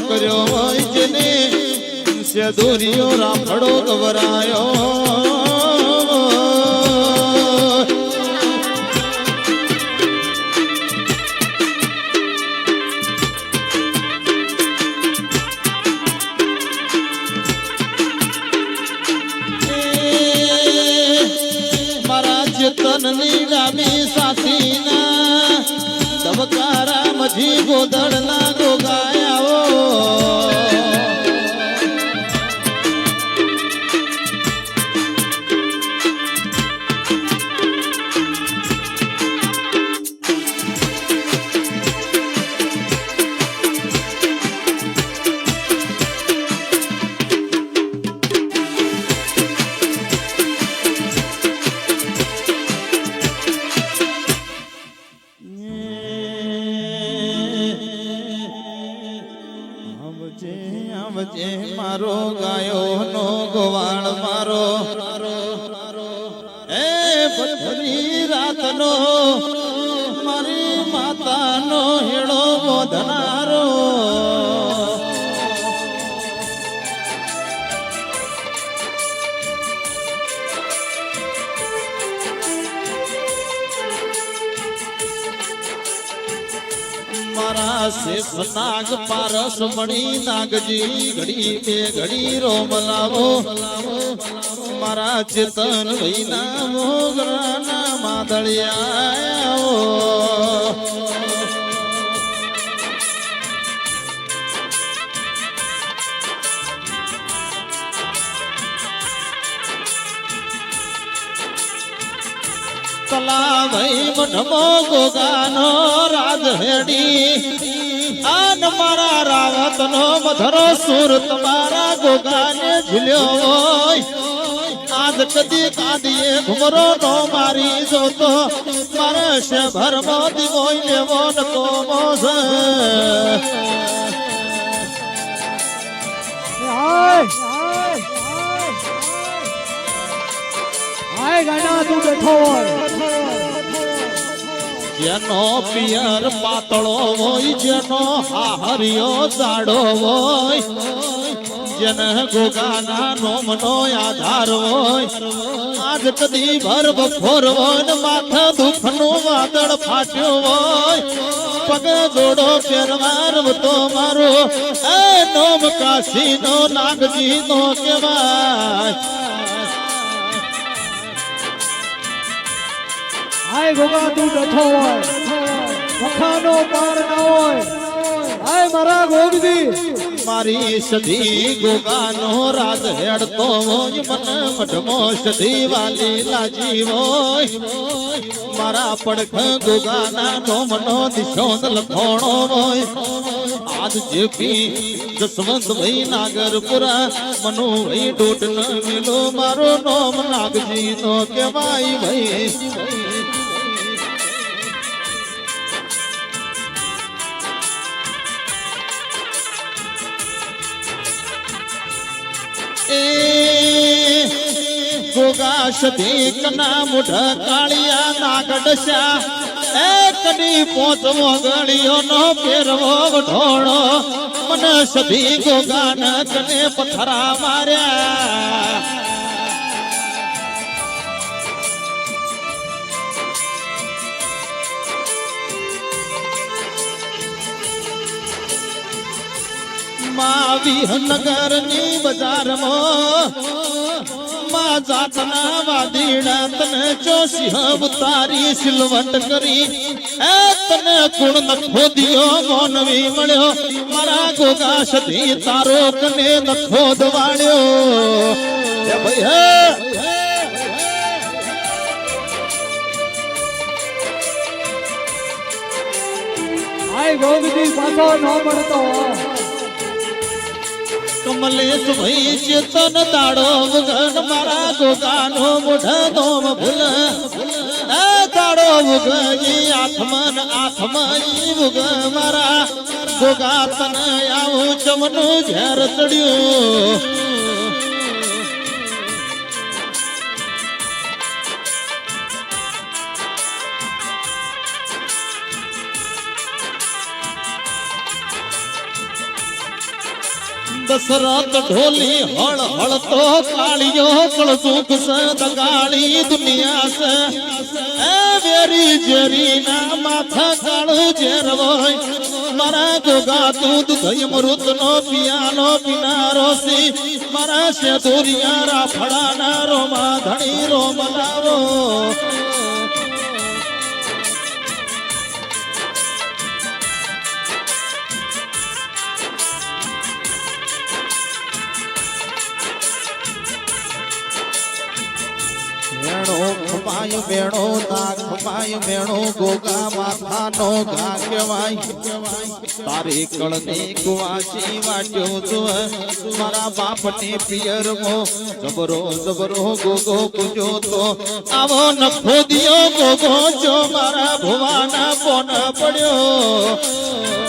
કર્યો હોય જેને સેદુરિયો રાફડો ગવરાયો તનની ડાબી સાથીના ધબકારા મજી ગોદડના ગોગાયાઓ મારો ગાયો નો ગોવાળ મારો એ પથરી રાતનો મારી માતાનો હેડો મોધનારો મારા શેષ નાગ પારસ મણી નાગજી ઘડી બે ઘડી રોમ લાવો મારા ચેતન ભઈના મોગરાના માદળિયા તલાવઈ મઢમો ગોગાનો રાજ હેડી આન મારા રાવતનો મધરો સુર તમારા ગોગાને ઝૂલ્યો હોય આજ કદી કાદીએ ઘુમરો નો મારી જોતો મારે શે ભરમો દીવોય લેવો નતો મોસ ગાના તું બેઠો હોય જેનો પિયર પાતળો હોય જેનો હાહરિયો જાડો હોય જેને ગોગાના નોમનો આધાર હોય આજ કદી ભર બફોર હોય ને માથા દુઃખનું વાદળ ફાટ્યું હોય પગે જોડો ફેરવાર તો મારો એ નોમ કાશીનો નાગજીનો કહેવાય આય ગોગા તું બેઠો હોય વખાનો પાર ના હોય આય મારા ગોગજી મારી સધી ગોગાનો રાજ હેડતો હોય મન મઢમો સધી વાલી લાજી હોય મારા પડખ ગોગાના નોમનો દિશો લખોણો હોય આજ જેપી જસવંત ભાઈ નાગરપુરા મનુ ભાઈ ડોટ ન મિલો મારો નોમ નાગજી નો કહેવાય ભાઈ ગોગા સધી કના મુઢ કાળિયા નાગડશા એ કડી પોચવો ગળિયો નો ફેરવો ઢોળો મને સધી ગોગા ન કને પથરા માર્યા વિહનગર ની બજારમાં માં જાતના વાદીડા તને ચોસી અવતારી સિલવટ કરી એ તને કુણ નખો દિયો મોનવી મળ્યો મારા ગોગા સધી તારો કને નખો દવાડ્યો એ ભાઈ આય ગોગજી પાછો ન મળતો કમલેશ ભાઈ ચેતન દાડો વગન મારા ગોગાનો મોઢ દોમ ભૂલ દાડો વગઈ આથમન આથમઈ વગ મારા ગોગા તને આવું ચમનું ઝેર ચડ્યું દશરથ ઢોલી હળ હળ તો કાળિયો કળસુખ સદગાળી દુનિયા છે એ વેરી જેરી ના માથા કાળું ઝેર હોય મારા ગોગા દૂધ દહીં મૃત નો પિયાનો પીનારો સી મારા શેતુરિયા રાફડા ના રોમા ધણી રોમ લાવો ખમાય મેણો ના ખમાય મેણો ગોગા માથાનો ઘા કહેવાય તારી કળની કુવાસી વાટ્યો જો મારા બાપની પિયરમો જબરો જબરો ગોગો પૂજો તો આવો નખો દિયો ગોગો જો મારા ભુવાના પોન પડ્યો